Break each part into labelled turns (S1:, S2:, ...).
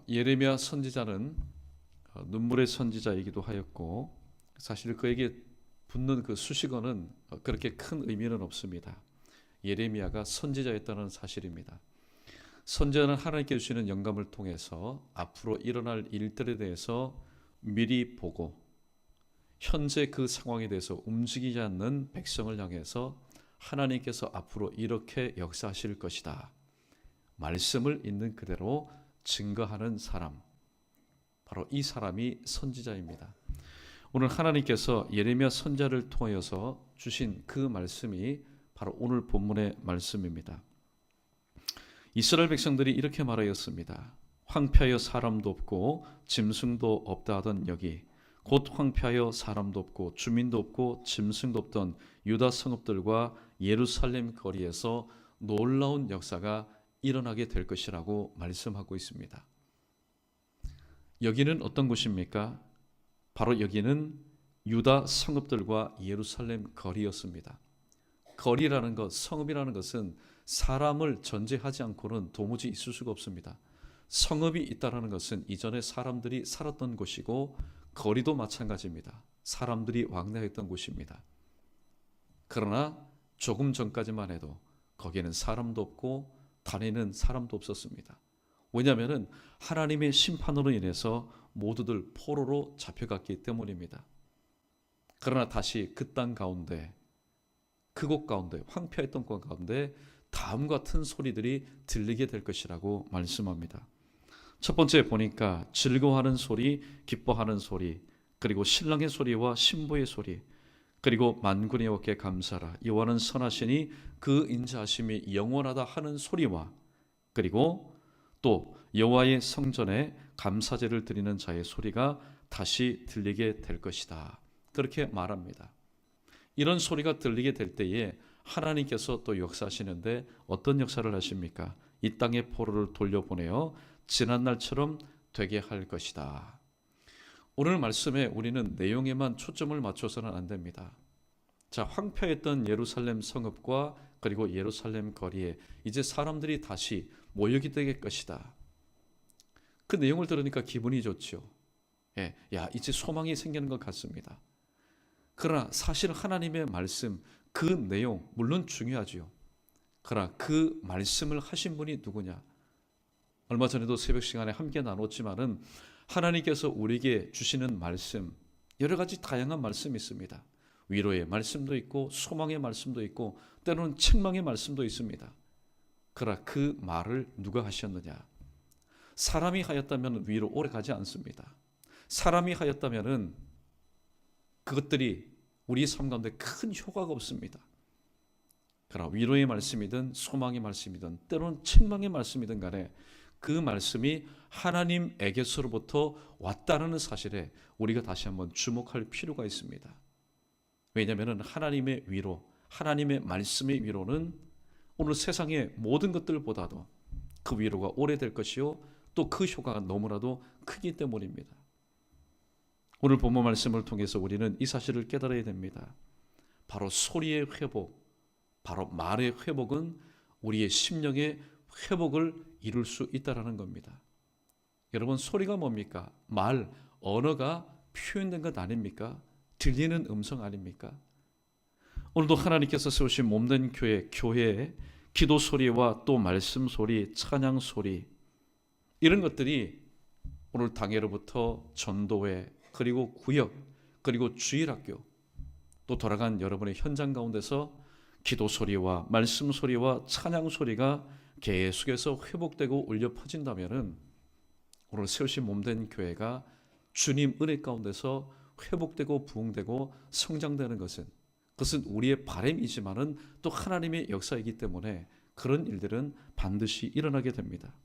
S1: 예레미야 선지자는 눈물의 선지자이기도 하였고, 사실 그에게 붙는 그 수식어는 그렇게 큰 의미는 없습니다. 예레미야가 선지자였다는 사실입니다. 선지자는 하나님께 주시는 영감을 통해서 앞으로 일어날 일들에 대해서 미리 보고 현재 그 상황에 대해서 움직이지 않는 백성을 향해서 하나님께서 앞으로 이렇게 역사하실 것이다, 말씀을 있는 그대로 증거하는 사람, 바로 이 사람이 선지자입니다. 오늘 하나님께서 예레미야 선지자를 통하여서 주신 그 말씀이 바로 오늘 본문의 말씀입니다. 이스라엘 백성들이 이렇게 말하였습니다. 황폐하여 사람도 없고 짐승도 없다 하던 여기, 곧 황폐하여 사람도 없고 주민도 없고 짐승도 없던 유다 성읍들과 예루살렘 거리에서 놀라운 역사가 일어나게 될 것이라고 말씀하고 있습니다. 여기는 어떤 곳입니까? 바로 여기는 유다 성읍들과 예루살렘 거리였습니다. 거리라는 것, 성읍이라는 것은 사람을 전제하지 않고는 도무지 있을 수가 없습니다. 성읍이 있다는 것은 이전에 사람들이 살았던 곳이고, 거리도 마찬가지입니다. 사람들이 왕래했던 곳입니다. 그러나 조금 전까지만 해도 거기에는 사람도 없고 다니는 사람도 없었습니다. 왜냐하면 하나님의 심판으로 인해서 모두들 포로로 잡혀갔기 때문입니다. 그러나 다시 그 땅 가운데, 그곳 가운데, 황폐했던 곳 가운데 다음과 같은 소리들이 들리게 될 것이라고 말씀합니다. 첫 번째 보니까 즐거워하는 소리, 기뻐하는 소리, 그리고 신랑의 소리와 신부의 소리, 그리고 만군의 여호와께 감사라, 여호와는 선하시니 그 인자하심이 영원하다 하는 소리와, 그리고 또 여호와의 성전에 감사제를 드리는 자의 소리가 다시 들리게 될 것이다, 그렇게 말합니다. 이런 소리가 들리게 될 때에 하나님께서 또 역사하시는데 어떤 역사를 하십니까? 이 땅의 포로를 돌려보내어 지난날처럼 되게 할 것이다. 오늘 말씀에 우리는 내용에만 초점을 맞춰서는 안 됩니다. 자, 황폐했던 예루살렘 성읍과 그리고 예루살렘 거리에 이제 사람들이 다시 모이게 될 것이다. 그 내용을 들으니까 기분이 좋죠. 야, 이제 소망이 생기는 것 같습니다. 그러나 사실 하나님의 말씀, 그 내용 물론 중요하지요. 그러나 그 말씀을 하신 분이 누구냐? 얼마 전에도 새벽 시간에 함께 나눴지만은 하나님께서 우리에게 주시는 말씀, 여러 가지 다양한 말씀이 있습니다. 위로의 말씀도 있고 소망의 말씀도 있고 때로는 책망의 말씀도 있습니다. 그러나 그 말을 누가 하셨느냐? 사람이 하였다면 위로 오래 가지 않습니다. 사람이 하였다면 그것들이 우리 삶 가운데 큰 효과가 없습니다. 그러나 위로의 말씀이든 소망의 말씀이든 때로는 책망의 말씀이든 간에 그 말씀이 하나님에게서로부터 왔다는 사실에 우리가 다시 한번 주목할 필요가 있습니다. 왜냐하면 하나님의 위로, 하나님의 말씀의 위로는 오늘 세상의 모든 것들보다도 그 위로가 오래될 것이요, 또 그 효과가 너무나도 크기 때문입니다. 오늘 본문 말씀을 통해서 우리는 이 사실을 깨달아야 됩니다. 바로 소리의 회복, 바로 말의 회복은 우리의 심령의 회복을 이룰 수 있다는 겁니다. 여러분, 소리가 뭡니까? 말, 언어가 표현된 것 아닙니까? 들리는 음성 아닙니까? 오늘도 하나님께서 세우신 몸된 교회에 기도 소리와 또 말씀 소리, 찬양 소리, 이런 것들이 오늘 당회로부터 전도회, 그리고 구역, 그리고 주일학교, 또 돌아간 여러분의 현장 가운데서 기도 소리와 말씀 소리와 찬양 소리가 계속해서 회복되고 울려 퍼진다면 오늘 세우신 몸된 교회가 주님 은혜 가운데서 회복되고 부흥되고 성장되는 그것은 우리의 바람이지만은 또 하나님의 역사이기 때문에 그런 일들은 반드시 일어나게 됩니다.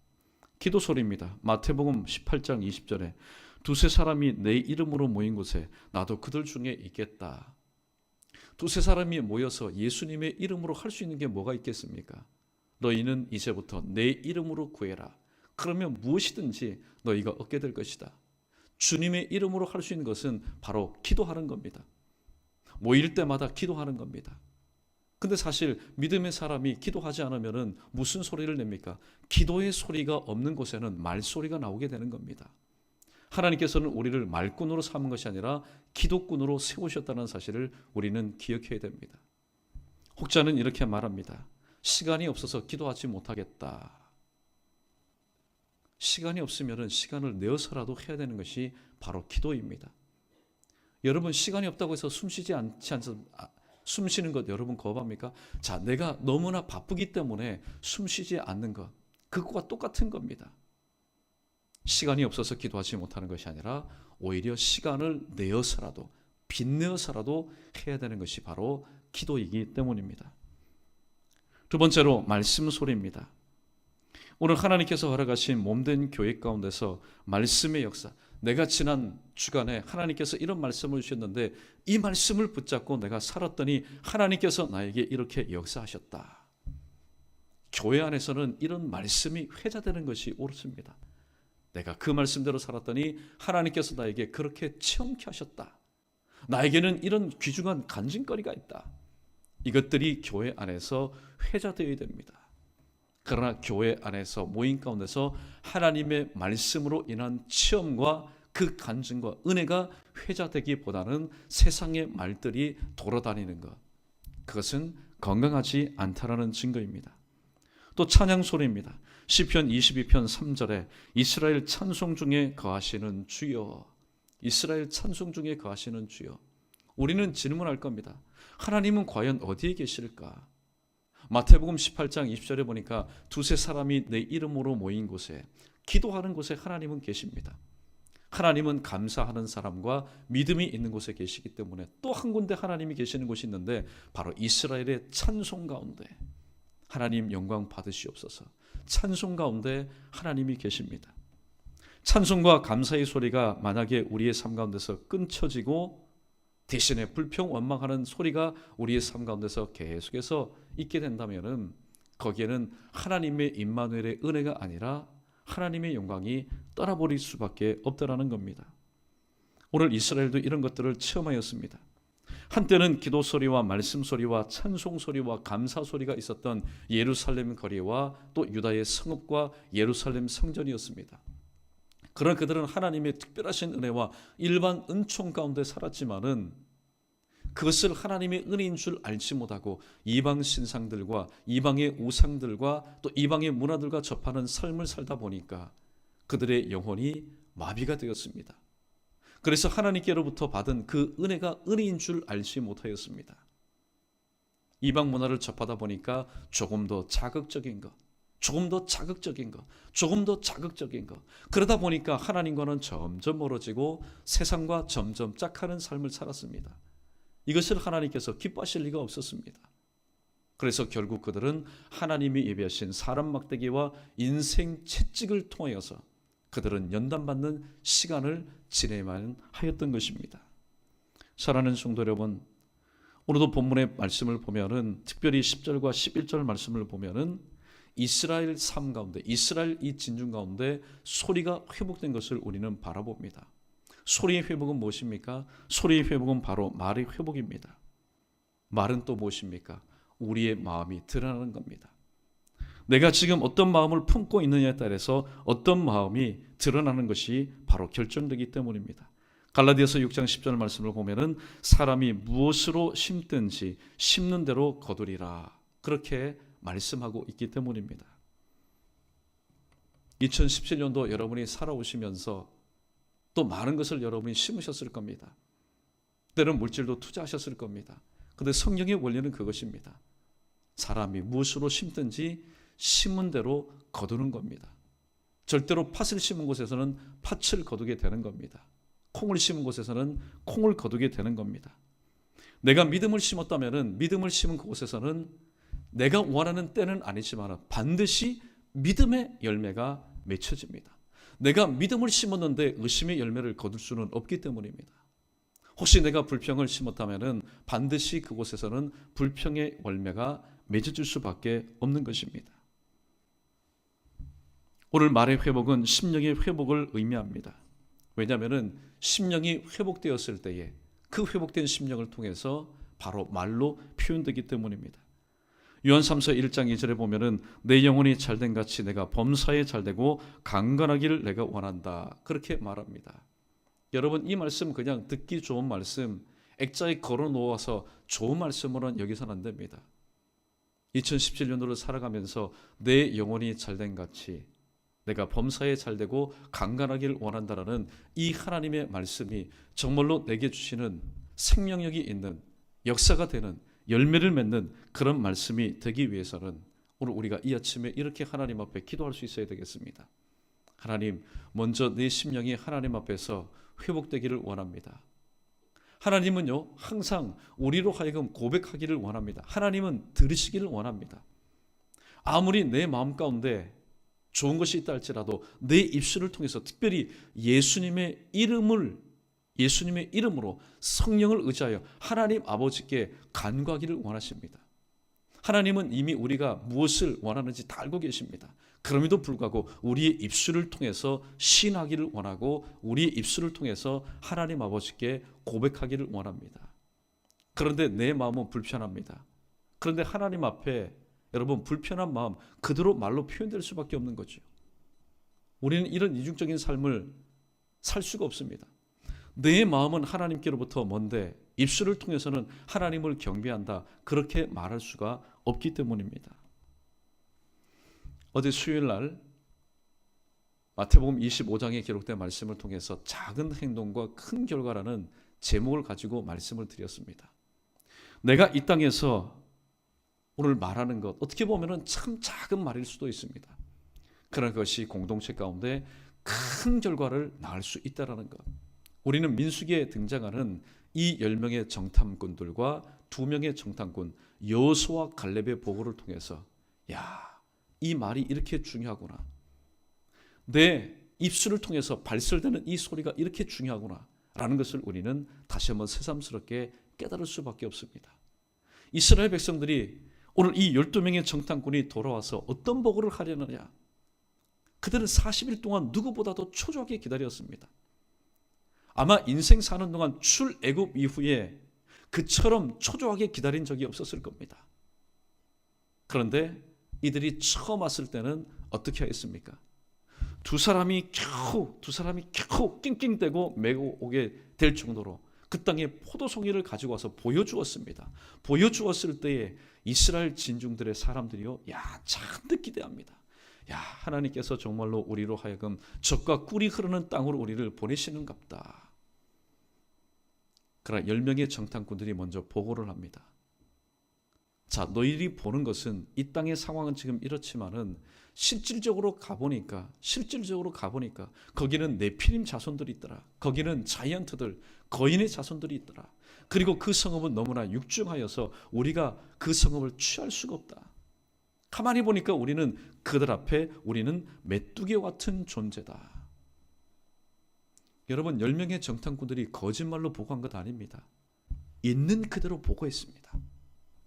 S1: 기도 소리입니다. 마태복음 18장 20절에 두세 사람이 내 이름으로 모인 곳에 나도 그들 중에 있겠다. 두세 사람이 모여서 예수님의 이름으로 할 수 있는 게 뭐가 있겠습니까? 너희는 이제부터 내 이름으로 구해라. 그러면 무엇이든지 너희가 얻게 될 것이다. 주님의 이름으로 할 수 있는 것은 바로 기도하는 겁니다. 모일 때마다 기도하는 겁니다. 근데 사실 믿음의 사람이 기도하지 않으면 무슨 소리를 냅니까? 기도의 소리가 없는 곳에는 말소리가 나오게 되는 겁니다. 하나님께서는 우리를 말꾼으로 삼은 것이 아니라 기도꾼으로 세우셨다는 사실을 우리는 기억해야 됩니다. 혹자는 이렇게 말합니다. 시간이 없어서 기도하지 못하겠다. 시간이 없으면 시간을 내어서라도 해야 되는 것이 바로 기도입니다. 여러분, 시간이 없다고 해서 숨 쉬는 것 여러분 거부합니까? 자, 내가 너무나 바쁘기 때문에 숨 쉬지 않는 것, 그것과 똑같은 겁니다. 시간이 없어서 기도하지 못하는 것이 아니라 오히려 시간을 내어서라도, 빚내어서라도 해야 되는 것이 바로 기도이기 때문입니다. 두 번째로 말씀 소리입니다. 오늘 하나님께서 허락하신 몸된 교회 가운데서 말씀의 역사, 내가 지난 주간에 하나님께서 이런 말씀을 주셨는데 이 말씀을 붙잡고 내가 살았더니 하나님께서 나에게 이렇게 역사하셨다. 교회 안에서는 이런 말씀이 회자되는 것이 옳습니다. 내가 그 말씀대로 살았더니 하나님께서 나에게 그렇게 체험케 하셨다. 나에게는 이런 귀중한 간증거리가 있다. 이것들이 교회 안에서 회자되어야 됩니다. 그러나 교회 안에서 모임 가운데서 하나님의 말씀으로 인한 체험과 그 간증과 은혜가 회자되기보다는 세상의 말들이 돌아다니는 것, 그것은 건강하지 않다라는 증거입니다. 또 찬양 소리입니다. 시편 22편 3절에 이스라엘 찬송 중에 거하시는 주여, 이스라엘 찬송 중에 거하시는 주여. 우리는 질문할 겁니다. 하나님은 과연 어디에 계실까? 마태복음 18장 20절에 보니까 두세 사람이 내 이름으로 모인 곳에, 기도하는 곳에 하나님은 계십니다. 하나님은 감사하는 사람과 믿음이 있는 곳에 계시기 때문에 또 한 군데 하나님이 계시는 곳이 있는데 바로 이스라엘의 찬송 가운데 하나님 영광 받으시옵소서. 찬송 가운데 하나님이 계십니다. 찬송과 감사의 소리가 만약에 우리의 삶 가운데서 끊쳐지고 대신에 불평 원망하는 소리가 우리의 삶 가운데서 계속해서 있게 된다면 거기에는 하나님의 임마누엘의 은혜가 아니라 하나님의 영광이 떠나버릴 수밖에 없다라는 겁니다. 오늘 이스라엘도 이런 것들을 체험하였습니다. 한때는 기도 소리와 말씀 소리와 찬송 소리와 감사 소리가 있었던 예루살렘 거리와 또 유다의 성읍과 예루살렘 성전이었습니다. 그러나 그들은 하나님의 특별하신 은혜와 일반 은총 가운데 살았지만은 그것을 하나님의 은혜인 줄 알지 못하고 이방 신상들과 이방의 우상들과 또 이방의 문화들과 접하는 삶을 살다 보니까 그들의 영혼이 마비가 되었습니다. 그래서 하나님께로부터 받은 그 은혜가 은혜인 줄 알지 못하였습니다. 이방 문화를 접하다 보니까 조금 더 자극적인 것, 조금 더 자극적인 것, 조금 더 자극적인 것, 그러다 보니까 하나님과는 점점 멀어지고 세상과 점점 짝하는 삶을 살았습니다. 이것을 하나님께서 기뻐하실 리가 없었습니다. 그래서 결국 그들은 하나님이 예비하신 사람 막대기와 인생 채찍을 통하여서 그들은 연단받는 시간을 지내야만 하였던 것입니다. 사랑하는 성도 여러분, 오늘도 본문의 말씀을 보면은 특별히 10절과 11절 말씀을 보면은 이스라엘 삶 가운데, 이스라엘 이 진중 가운데 소리가 회복된 것을 우리는 바라봅니다. 소리의 회복은 무엇입니까? 소리의 회복은 바로 말의 회복입니다. 말은 또 무엇입니까? 우리의 마음이 드러나는 겁니다. 내가 지금 어떤 마음을 품고 있느냐에 따라서 어떤 마음이 드러나는 것이 바로 결정되기 때문입니다. 갈라디아서 6장 10절 말씀을 보면은 사람이 무엇으로 심든지 심는 대로 거두리라, 그렇게 말씀하고 있기 때문입니다. 2017년도 여러분이 살아오시면서 또 많은 것을 여러분이 심으셨을 겁니다. 때로는 물질도 투자하셨을 겁니다. 그런데 성경의 원리는 그것입니다. 사람이 무엇으로 심든지 심은 대로 거두는 겁니다. 절대로 팥을 심은 곳에서는 팥을 거두게 되는 겁니다. 콩을 심은 곳에서는 콩을 거두게 되는 겁니다. 내가 믿음을 심었다면 믿음을 심은 그곳에서는 내가 원하는 때는 아니지만 반드시 믿음의 열매가 맺혀집니다. 내가 믿음을 심었는데 의심의 열매를 거둘 수는 없기 때문입니다. 혹시 내가 불평을 심었다면 반드시 그곳에서는 불평의 열매가 맺어질 수밖에 없는 것입니다. 오늘 말의 회복은 심령의 회복을 의미합니다. 왜냐하면 심령이 회복되었을 때에 그 회복된 심령을 통해서 바로 말로 표현되기 때문입니다. 요한 3서 1장 2절에 보면은 내 영혼이 잘된 같이 내가 범사에 잘되고 강건하기를 내가 원한다. 그렇게 말합니다. 여러분, 이 말씀 그냥 듣기 좋은 말씀, 액자에 걸어 놓아서 좋은 말씀으로는 여기서는 안 됩니다. 2017년도를 살아가면서 내 영혼이 잘된 같이 내가 범사에 잘되고 강건하기를 원한다라는 이 하나님의 말씀이 정말로 내게 주시는 생명력이 있는, 역사가 되는, 열매를 맺는 그런 말씀이 되기 위해서는 오늘 우리가 이 아침에 이렇게 하나님 앞에 기도할 수 있어야 되겠습니다. 하나님, 먼저 내 심령이 하나님 앞에서 회복되기를 원합니다. 하나님은요, 항상 우리로 하여금 고백하기를 원합니다. 하나님은 들으시기를 원합니다. 아무리 내 마음 가운데 좋은 것이 있다 할지라도 내 입술을 통해서 특별히 예수님의 이름으로 성령을 의지하여 하나님 아버지께 간구하기를 원하십니다. 하나님은 이미 우리가 무엇을 원하는지 다 알고 계십니다. 그럼에도 불구하고 우리의 입술을 통해서 신하기를 원하고 우리의 입술을 통해서 하나님 아버지께 고백하기를 원합니다. 그런데 내 마음은 불편합니다. 그런데 하나님 앞에 여러분, 불편한 마음 그대로 말로 표현될 수밖에 없는 거죠. 우리는 이런 이중적인 삶을 살 수가 없습니다. 내 마음은 하나님께로부터 먼데 입술을 통해서는 하나님을 경배한다, 그렇게 말할 수가 없기 때문입니다. 어제 수요일 날 마태복음 25장에 기록된 말씀을 통해서 작은 행동과 큰 결과라는 제목을 가지고 말씀을 드렸습니다. 내가 이 땅에서 오늘 말하는 것, 어떻게 보면 참 작은 말일 수도 있습니다. 그러나 그것이 공동체 가운데 큰 결과를 낳을 수 있다는 것. 우리는 민수기에 등장하는 이 10명의 정탐꾼들과 2명의 정탐꾼 여호수아와 갈렙의 보고를 통해서, 야, 이 말이 이렇게 중요하구나, 내 입술을 통해서 발설되는 이 소리가 이렇게 중요하구나 라는 것을 우리는 다시 한번 새삼스럽게 깨달을 수밖에 없습니다. 이스라엘 백성들이 오늘 이 12명의 정탐꾼이 돌아와서 어떤 보고를 하려느냐, 그들은 40일 동안 누구보다도 초조하게 기다렸습니다. 아마 인생 사는 동안 출애굽 이후에 그처럼 초조하게 기다린 적이 없었을 겁니다. 그런데 이들이 처음 왔을 때는 어떻게 했습니까? 두 사람이 겨우 낑낑대고 메고 오게 될 정도로 그 땅에 포도송이를 가지고 와서 보여주었습니다. 보여주었을 때에 이스라엘 진중들의 사람들이요, 야, 잔뜩 기대합니다. 야, 하나님께서 정말로 우리로 하여금 젖과 꿀이 흐르는 땅으로 우리를 보내시는갑다. 그러나 10명의 정탐꾼들이 먼저 보고를 합니다. 자, 너희들이 보는 것은 이 땅의 상황은 지금 이렇지만은 실질적으로 가보니까 거기는 네피림 자손들이 있더라. 거기는 자이언트들, 거인의 자손들이 있더라. 그리고 그 성읍은 너무나 육중하여서 우리가 그 성읍을 취할 수가 없다. 가만히 보니까 우리는 그들 앞에 우리는 메뚜기와 같은 존재다. 여러분, 10명의 정탐꾼들이 거짓말로 보고한 것 아닙니다. 있는 그대로 보고했습니다.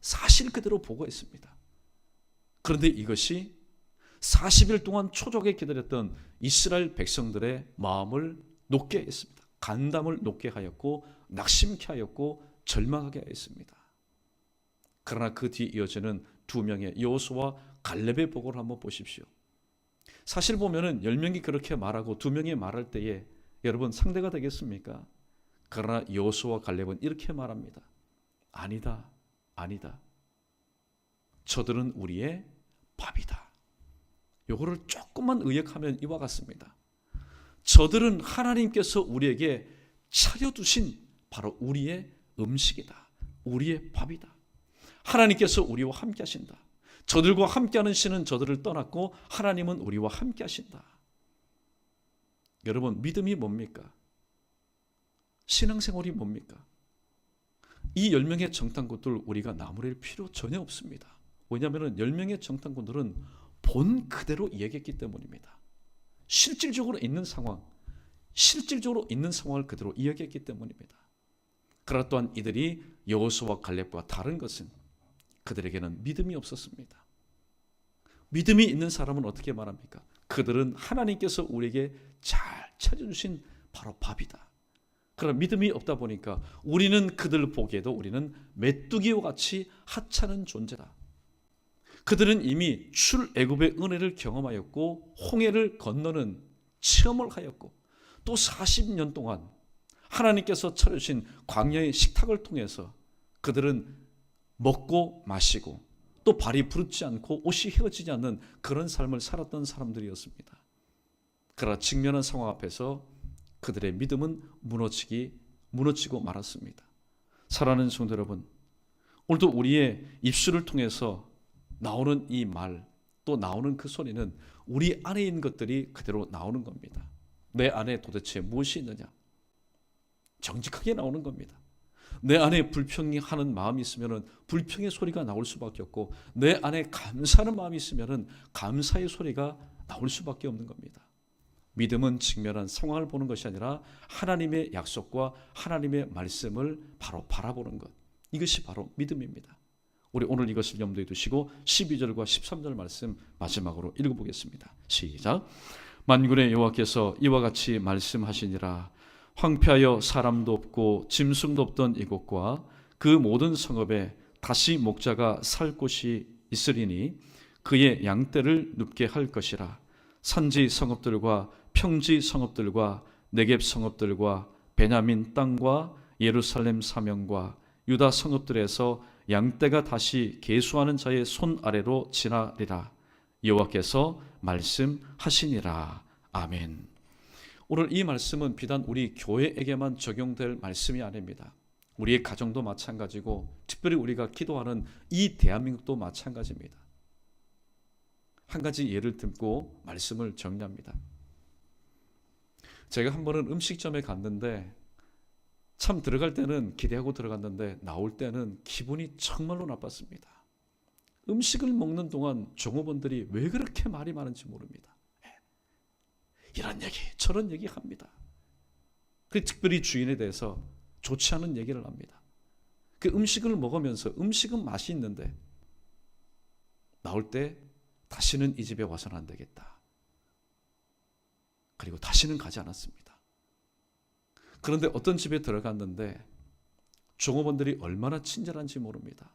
S1: 사실 그대로 보고했습니다. 그런데 이것이 40일 동안 초조하게 기다렸던 이스라엘 백성들의 마음을 녹게 했습니다. 간담을 녹게 하였고 낙심케 하였고 절망하게 했습니다. 그러나 그 뒤에 이어지는 2명의 여호수아와 갈렙의 보고를 한번 보십시오. 사실 보면은 10명이 그렇게 말하고 2명이 말할 때에 여러분 상대가 되겠습니까? 그러나 여호수아와 갈렙은 이렇게 말합니다. 아니다. 저들은 우리의 밥이다. 요거를 조금만 의역하면 이와 같습니다. 저들은 하나님께서 우리에게 차려두신 바로 우리의 음식이다. 우리의 밥이다. 하나님께서 우리와 함께 하신다. 저들과 함께하는 신은 저들을 떠났고 하나님은 우리와 함께 하신다. 여러분, 믿음이 뭡니까? 신앙생활이 뭡니까? 이 10명의 정탐꾼들 우리가 나무랄 필요 전혀 없습니다. 왜냐하면 10명의 정탐꾼들은 본 그대로 얘기했기 때문입니다. 실질적으로 있는 상황을 그대로 이야기했기 때문입니다. 그러나 또한 이들이 여호수아와 갈렙과 다른 것은 그들에게는 믿음이 없었습니다. 믿음이 있는 사람은 어떻게 말합니까? 그들은 하나님께서 우리에게 잘 차려주신 바로 밥이다. 그러나 믿음이 없다 보니까 우리는 그들 보기에도 우리는 메뚜기와 같이 하찮은 존재다. 그들은 이미 출애굽의 은혜를 경험하였고 홍해를 건너는 체험을 하였고 또 40년 동안 하나님께서 차려주신 광야의 식탁을 통해서 그들은 먹고 마시고 또 발이 부르지 않고 옷이 헤어지지 않는 그런 삶을 살았던 사람들이었습니다. 그러나 직면한 상황 앞에서 그들의 믿음은 무너지고 말았습니다. 사랑하는 성도 여러분, 오늘도 우리의 입술을 통해서 나오는 이 말, 또 나오는 그 소리는 우리 안에 있는 것들이 그대로 나오는 겁니다. 내 안에 도대체 무엇이 있느냐? 정직하게 나오는 겁니다. 내 안에 불평이 하는 마음이 있으면 불평의 소리가 나올 수밖에 없고, 내 안에 감사하는 마음이 있으면 감사의 소리가 나올 수밖에 없는 겁니다. 믿음은 직면한 상황을 보는 것이 아니라 하나님의 약속과 하나님의 말씀을 바로 바라보는 것, 이것이 바로 믿음입니다. 우리 오늘 이것을 염두에 두시고 12절과 13절 말씀 마지막으로 읽어보겠습니다. 시작. 만군의 여호와께서 이와 같이 말씀하시니라. 황폐하여 사람도 없고 짐승도 없던 이곳과 그 모든 성읍에 다시 목자가 살 곳이 있으리니 그의 양떼를 눕게 할 것이라. 산지 성읍들과 평지 성읍들과 네겝 성읍들과 베냐민 땅과 예루살렘 사명과 유다 성읍들에서 양떼가 다시 계수하는 자의 손 아래로 지나리라. 여호와께서 말씀하시니라. 아멘. 오늘 이 말씀은 비단 우리 교회에게만 적용될 말씀이 아닙니다. 우리의 가정도 마찬가지고 특별히 우리가 기도하는 이 대한민국도 마찬가지입니다. 한 가지 예를 들고 말씀을 정리합니다. 제가 한 번은 음식점에 갔는데 참 들어갈 때는 기대하고 들어갔는데 나올 때는 기분이 정말로 나빴습니다. 음식을 먹는 동안 종업원들이 왜 그렇게 말이 많은지 모릅니다. 이런 얘기 저런 얘기 합니다. 특별히 주인에 대해서 좋지 않은 얘기를 합니다. 그 음식을 먹으면서 음식은 맛이 있는데 나올 때 다시는 이 집에 와서는 안 되겠다. 그리고 다시는 가지 않았습니다. 그런데 어떤 집에 들어갔는데 종업원들이 얼마나 친절한지 모릅니다.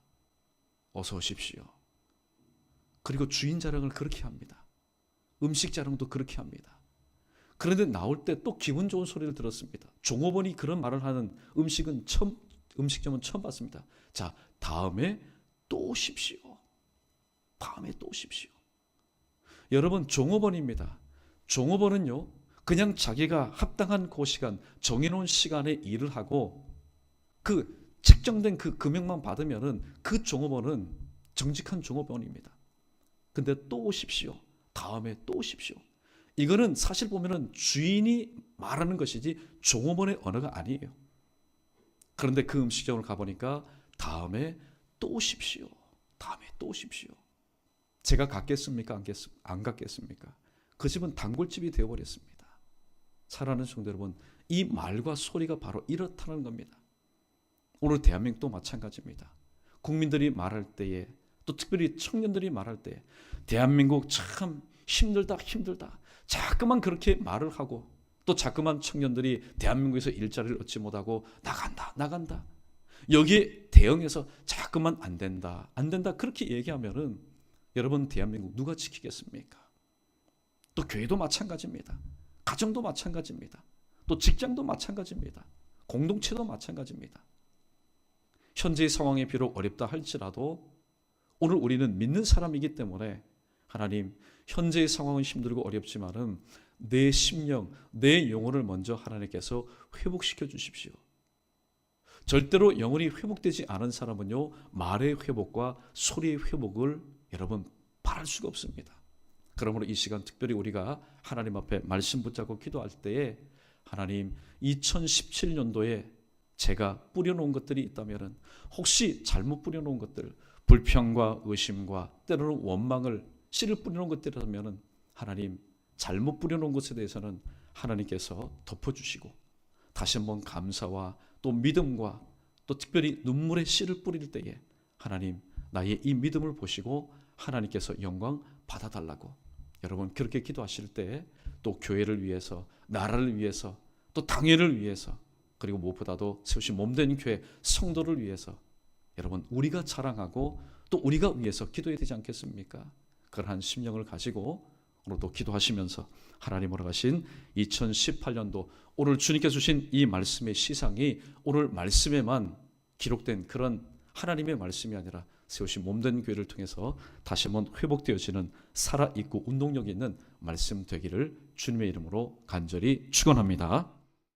S1: 어서 오십시오. 그리고 주인 자랑을 그렇게 합니다. 음식 자랑도 그렇게 합니다. 그런데 나올 때 또 기분 좋은 소리를 들었습니다. 종업원이 그런 말을 하는 음식점은 처음 봤습니다. 자, 다음에 또 오십시오. 다음에 또 오십시오. 여러분, 종업원입니다. 종업원은요, 그냥 자기가 합당한 그 시간, 정해놓은 시간에 일을 하고 그 책정된 그 금액만 받으면은 그 종업원은 정직한 종업원입니다. 근데 또 오십시오. 다음에 또 오십시오. 이거는 사실 보면은 주인이 말하는 것이지 종업원의 언어가 아니에요. 그런데 그 음식점을 가보니까 다음에 또 오십시오. 다음에 또 오십시오. 제가 갔겠습니까? 안 갔겠습니까? 그 집은 단골집이 되어버렸습니다. 사랑하는 성도 여러분, 이 말과 소리가 바로 이렇다는 겁니다. 오늘 대한민국도 마찬가지입니다. 국민들이 말할 때에, 또 특별히 청년들이 말할 때 대한민국 참 힘들다 자꾸만 그렇게 말을 하고, 또 자꾸만 청년들이 대한민국에서 일자리를 얻지 못하고 나간다 여기에 대응해서 자꾸만 안 된다 그렇게 얘기하면은 여러분, 대한민국 누가 지키겠습니까? 또 교회도 마찬가지입니다. 가정도 마찬가지입니다. 또 직장도 마찬가지입니다. 공동체도 마찬가지입니다. 현재의 상황이 비록 어렵다 할지라도 오늘 우리는 믿는 사람이기 때문에 하나님, 현재의 상황은 힘들고 어렵지만은 내 심령, 내 영혼을 먼저 하나님께서 회복시켜 주십시오. 절대로 영혼이 회복되지 않은 사람은요, 말의 회복과 소리의 회복을 여러분 바랄 수가 없습니다. 그러므로 이 시간 특별히 우리가 하나님 앞에 말씀 붙잡고 기도할 때에 하나님, 2017년도에 제가 뿌려놓은 것들이 있다면, 혹시 잘못 뿌려놓은 것들, 불평과 의심과 때로는 원망을 씨를 뿌려놓은 것들이라면 하나님, 잘못 뿌려놓은 것에 대해서는 하나님께서 덮어주시고 다시 한번 감사와 또 믿음과 또 특별히 눈물의 씨를 뿌릴 때에 하나님, 나의 이 믿음을 보시고 하나님께서 영광 받아달라고, 여러분 그렇게 기도하실 때 또 교회를 위해서, 나라를 위해서, 또 당회를 위해서, 그리고 무엇보다도 세우신 몸된 교회 성도를 위해서 여러분 우리가 자랑하고 또 우리가 위해서 기도해야 되지 않겠습니까? 그러한 심령을 가지고 오늘도 기도하시면서 하나님 허락하신 2018년도 오늘 주님께 주신 이 말씀의 시상이 오늘 말씀에만 기록된 그런 하나님의 말씀이 아니라 세우신 몸된 교회를 통해서 다시 한번 회복되어지는 살아있고 운동력 있는 말씀 되기를 주님의 이름으로 간절히 축원합니다.